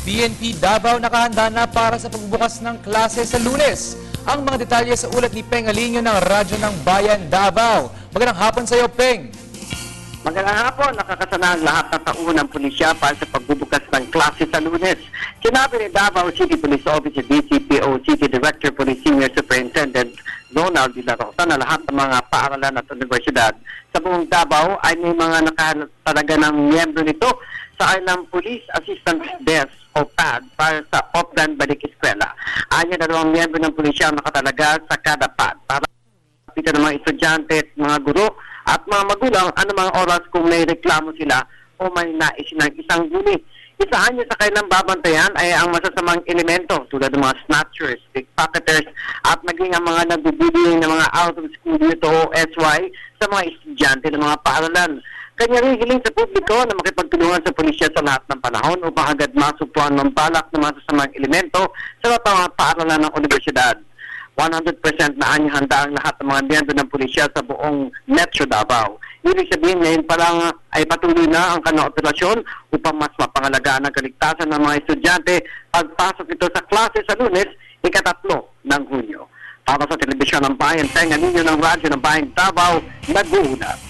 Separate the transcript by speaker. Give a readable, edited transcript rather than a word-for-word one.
Speaker 1: PNP Davao nakahanda na para sa pagbubukas ng klase sa Lunes. Ang mga detalye sa ulat ni Peng Alinio ng Radyo ng Bayan Davao. Magandang hapon sa iyo, Peng.
Speaker 2: Magandang hapon, nakakasana ang lahat ng taunang pulisya para sa pagbubukas ng klase sa Lunes. Sinabi ni Davao City Police Officer DCPO City Director Police Senior Superintendent Ronald De La Rosa na lahat ng mga paaralan at universidad sa buong Davao ay may mga nakatalaga ng miyembro nito sa Island Police Assistance Desk o PAD para sa Oplan Balik Eskwela. Anya 2 miyembro ng pulisya ang nakatalaga sa kada PAD para sa ng mga estudyante at mga guro at mga magulang anumang oras kung may reklamo sila o may nais ng isang guni. Isahan niya sa kanilang babantayan ay ang masasamang elemento tulad ng mga snatchers, pickpocketers at maging ang mga nagbibigay ng mga out-of-school nito o SY sa mga estudyante ng mga paaralan. Kanya rin hiling sa publiko na makipagtulungan sa pulisya sa lahat ng panahon upang agad masupuan ng balak ng masasamang elemento sa mga paaralan ng universidad. 100% na handa ang lahat ng mga miyembro ng pulisya sa buong Metro Davao. Ibig sabihin ngayon pa lang ay patuloy na ang kanilang operasyon upang mas mapangalagaan ang kaligtasan ng mga estudyante pagpasok ito sa klase sa Lunes, ika-3 ng Hunyo. Para sa Telebisyon ng Bayan, Peng Alinio ng Radyo ng Bayan Davao, nag-uuna.